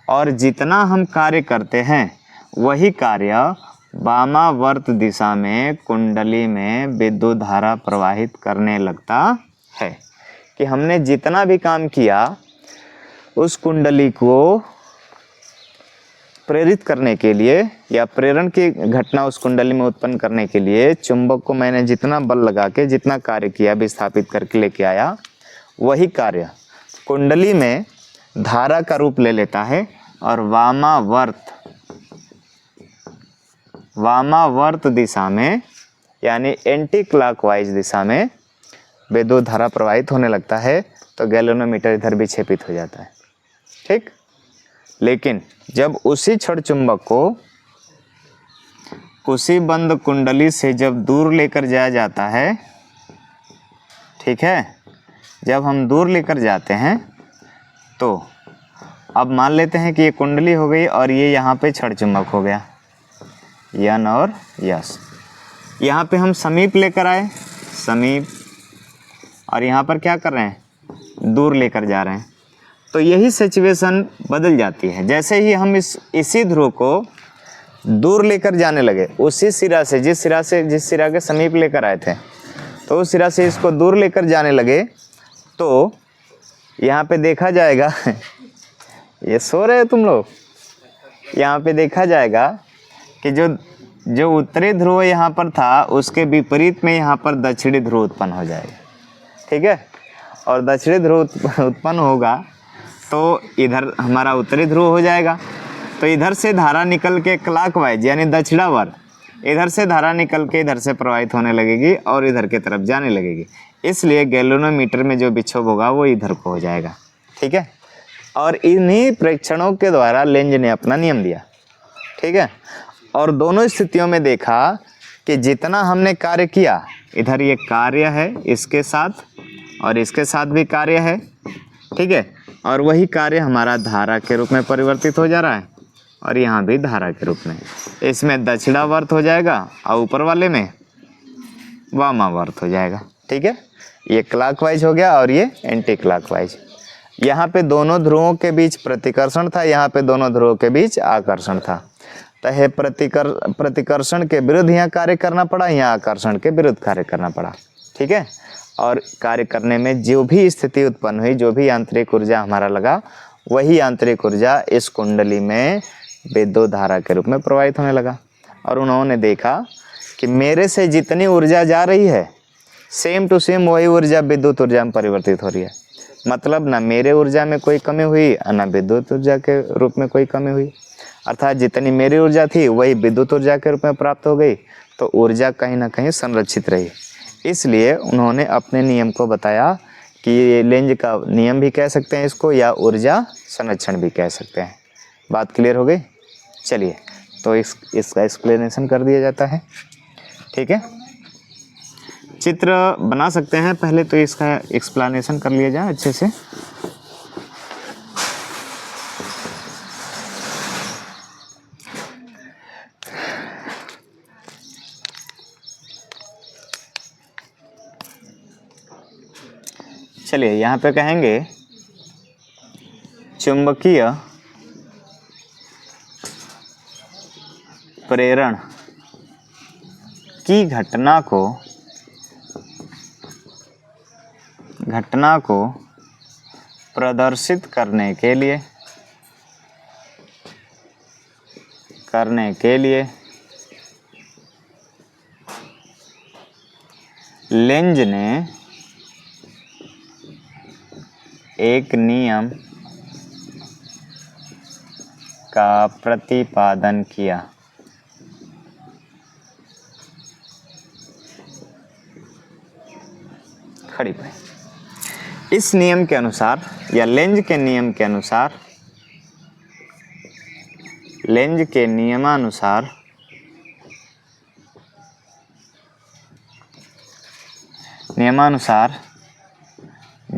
और जितना हम कार्य करते हैं वही कार्य वामावर्त दिशा में कुंडली में विद्युत धारा प्रवाहित करने लगता है। कि हमने जितना भी काम किया उस कुंडली को प्रेरित करने के लिए या प्रेरण की घटना उस कुंडली में उत्पन्न करने के लिए चुंबक को मैंने जितना बल लगा के जितना कार्य किया, विस्थापित करके लेके आया, वही कार्य कुंडली में धारा का रूप ले लेता है और वामावर्त दिशा में यानी एंटी क्लॉकवाइज दिशा में विद्युत धारा प्रवाहित होने लगता है। तो गैल्वेनोमीटर इधर विक्षेपित हो जाता है, ठीक। लेकिन जब उसी क्षण चुंबक को उसी बंद कुंडली से जब दूर लेकर जाया जाता है, ठीक है, जब हम दूर लेकर जाते हैं तो अब मान लेते हैं कि ये कुंडली हो गई और ये यहाँ पे क्षण चुंबक हो गया, यन और यस। यहाँ पे हम समीप लेकर आए, समीप, और यहाँ पर क्या कर रहे हैं, दूर लेकर जा रहे हैं। तो यही सिचुएशन बदल जाती है। जैसे ही हम इसी ध्रुव को दूर लेकर जाने लगे, उसी सिरा से जिस सिरा के समीप लेकर आए थे, तो उस सिरा से इसको दूर लेकर जाने लगे, तो यहाँ पे देखा जाएगा ये सो रहे हो तुम लोग, यहाँ पे देखा जाएगा कि जो उत्तरी ध्रुव यहाँ पर था उसके विपरीत में यहाँ पर दक्षिणी ध्रुव उत्पन्न हो जाएगा, ठीक है। और दक्षिणी ध्रुव उत्पन्न होगा तो इधर हमारा उत्तरी ध्रुव हो जाएगा। तो इधर से धारा निकल के क्लॉकवाइज यानी दक्षिणावर्त, इधर से धारा निकल के इधर से प्रवाहित होने लगेगी और इधर की तरफ जाने लगेगी। इसलिए गैल्वेनोमीटर में जो विक्षोभ होगा वो इधर को हो जाएगा, ठीक है। और इन्हीं प्रेक्षणों के द्वारा लेंज ने अपना नियम दिया, ठीक है। और दोनों स्थितियों में देखा कि जितना हमने कार्य किया, इधर ये कार्य है इसके साथ और इसके साथ भी कार्य है, ठीक है, और वही कार्य हमारा धारा के रूप में परिवर्तित हो जा रहा है और यहाँ भी धारा के रूप में। इसमें दक्षिणावर्त हो जाएगा और ऊपर वाले में वामावर्त हो जाएगा, ठीक है। ये क्लॉकवाइज हो गया और ये एंटी क्लॉकवाइज। यहाँ पे दोनों ध्रुवों के बीच प्रतिकर्षण था, यहाँ पे दोनों ध्रुवों के बीच आकर्षण था। तो है प्रतिकर्षण के विरुद्ध यहाँ कार्य करना पड़ा, यहाँ आकर्षण के विरुद्ध कार्य करना पड़ा, ठीक है। और कार्य करने में जो भी स्थिति उत्पन्न हुई, जो भी आंतरिक ऊर्जा हमारा लगा, वही आंतरिक ऊर्जा इस कुंडली में विद्युत धारा के रूप में प्रवाहित होने लगा। और उन्होंने देखा कि मेरे से जितनी ऊर्जा जा रही है सेम टू सेम वही ऊर्जा विद्युत ऊर्जा में परिवर्तित हो रही है। मतलब ना मेरे ऊर्जा में कोई कमी हुई ना विद्युत ऊर्जा के रूप में कोई कमी हुई, अर्थात जितनी मेरी ऊर्जा थी वही विद्युत ऊर्जा के रूप में प्राप्त हो गई। तो ऊर्जा कहीं ना कहीं संरक्षित रही। इसलिए उन्होंने अपने नियम को बताया कि ये लेंज का नियम भी कह सकते हैं इसको, या ऊर्जा संरक्षण भी कह सकते हैं। बात क्लियर हो गई? चलिए तो इसका एक्सप्लेनेशन कर दिया जाता है, ठीक है। चित्र बना सकते हैं, पहले तो इसका एक्सप्लेनेशन कर लिया जाए अच्छे से। चलिए यहाँ पे कहेंगे चुंबकीय प्रेरण की घटना को प्रदर्शित करने के लिए लेंज ने एक नियम का प्रतिपादन किया। खड़ी पे इस नियम के अनुसार या लेंज के नियम के अनुसार, लेंज के नियमानुसार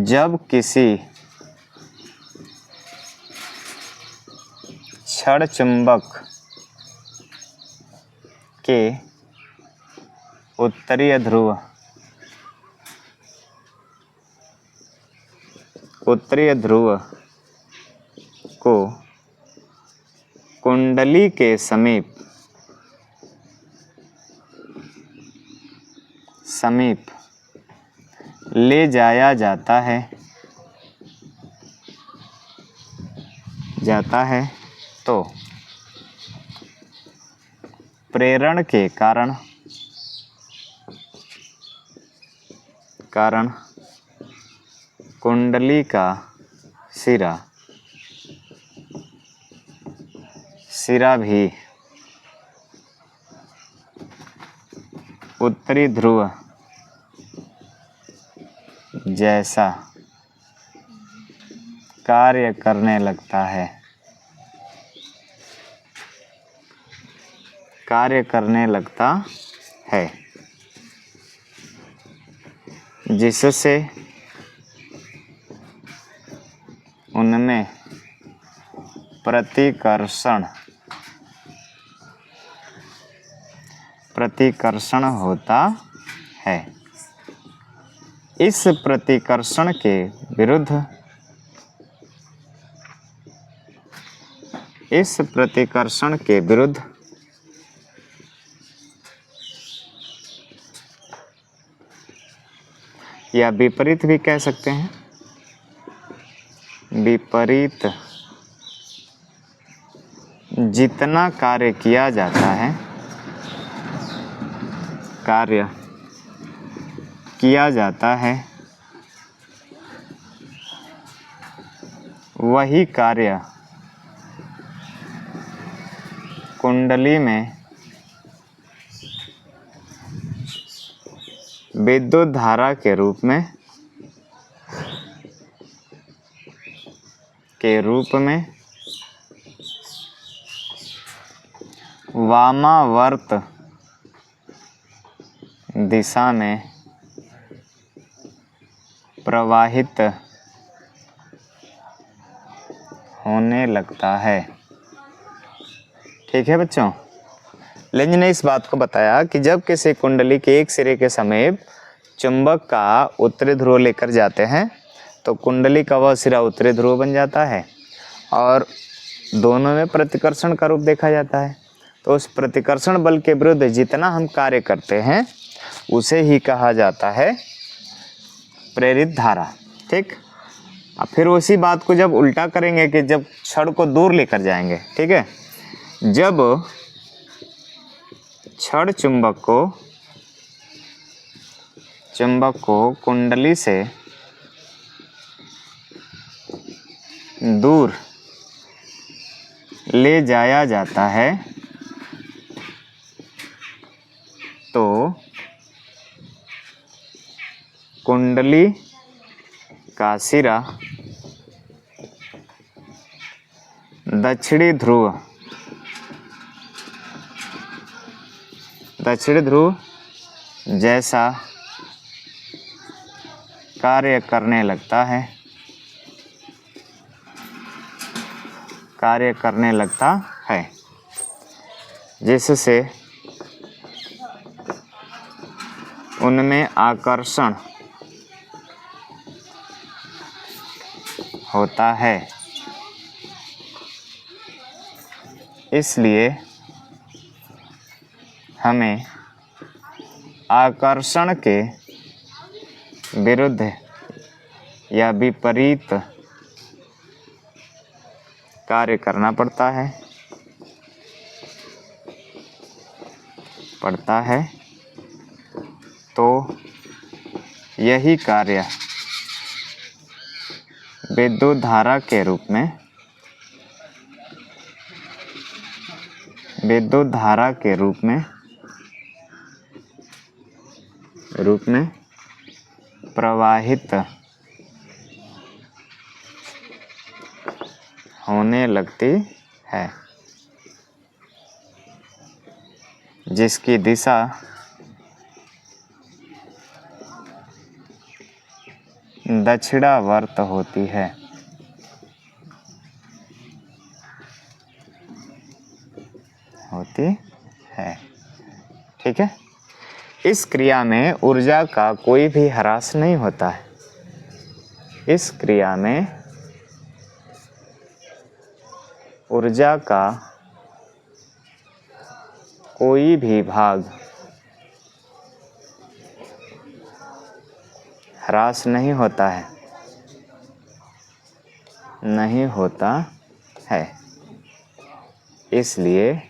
जब किसी क्षण चुंबक के उत्तरीय ध्रुव को कुंडली के समीप ले जाया जाता है तो प्रेरण के कारण कुंडली का सिरा भी उत्तरी ध्रुव जैसा कार्य करने लगता है जिससे उनमें प्रतिकर्षण होता है। इस प्रतिकर्षण के विरुद्ध या विपरीत भी कह सकते हैं, विपरीत जितना कार्य किया जाता है वही कार्य कुंडली में विद्युत धारा के रूप में वामावर्त दिशा में प्रवाहित होने लगता है। ठीक है बच्चों, लेंज ने इस बात को बताया कि जब किसी कुंडली के एक सिरे के समीप चुंबक का उत्तरी ध्रुव लेकर जाते हैं तो कुंडली का वह सिरा उत्तरी ध्रुव बन जाता है और दोनों में प्रतिकर्षण का रूप देखा जाता है। तो उस प्रतिकर्षण बल के विरुद्ध जितना हम कार्य करते हैं उसे ही कहा जाता है प्रेरित धारा। ठीक, अब फिर उसी बात को जब उल्टा करेंगे कि जब छड़ को दूर लेकर जाएंगे, ठीक है, जब छड़ चुंबक को कुंडली से दूर ले जाया जाता है तो कुंडली का सिरा दक्षिणी ध्रुव जैसा कार्य करने लगता है जिससे उनमें आकर्षण होता है। इसलिए हमें आकर्षण के विरुद्ध या विपरीत कार्य करना पड़ता है तो यही कार्य विद्युत धारा के रूप में प्रवाहित होने लगती है, जिसकी दिशा दक्षिणावर्त होती है। ठीक है। इस क्रिया में ऊर्जा का कोई भी ह्रास नहीं होता है। इस क्रिया में ऊर्जा का कोई भी भाग ह्रास नहीं होता है। इसलिए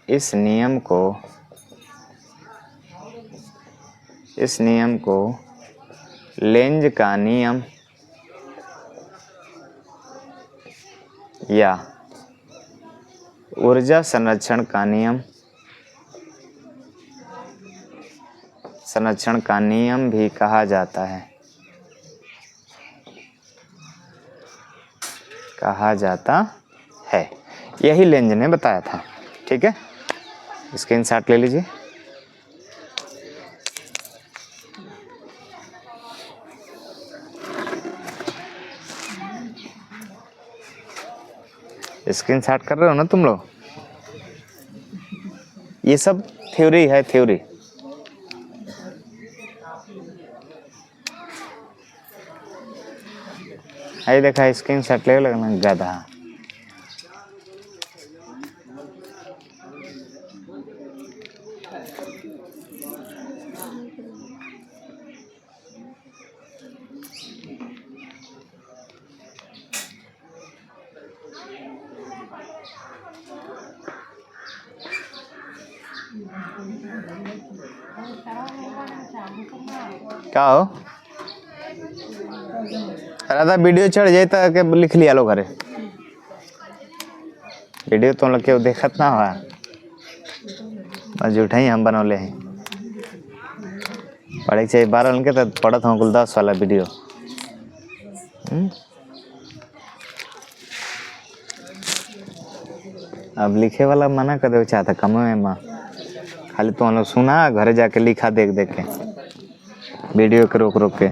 इस नियम को लेंज का नियम या ऊर्जा संरक्षण का नियम भी कहा जाता है। यही लेंज ने बताया था। ठीक है, स्क्रीनशॉट ले लीजिए। स्क्रीनशॉट कर रहे हो ना तुम लोग? ये सब थ्योरी है, थ्योरी। है देखा, स्क्रीनशॉट ले लगना गधा। क्या हो राधा, वीडियो चढ़ जाए तो लिख लिया लो घरे। वीडियो तो लोग केहू देखत ना हुआ, बस झूठा ही हम बनौले हैं। पढ़े चाहिए 12 के तो पढ़त हूँ कुल 10 वाला वीडियो। अब लिखे वाला मना कर दे चाहता कम में माँ, खाली तुम लोग सुना, घरे जाके लिखा देख देख के वीडियो के रोक रोक के।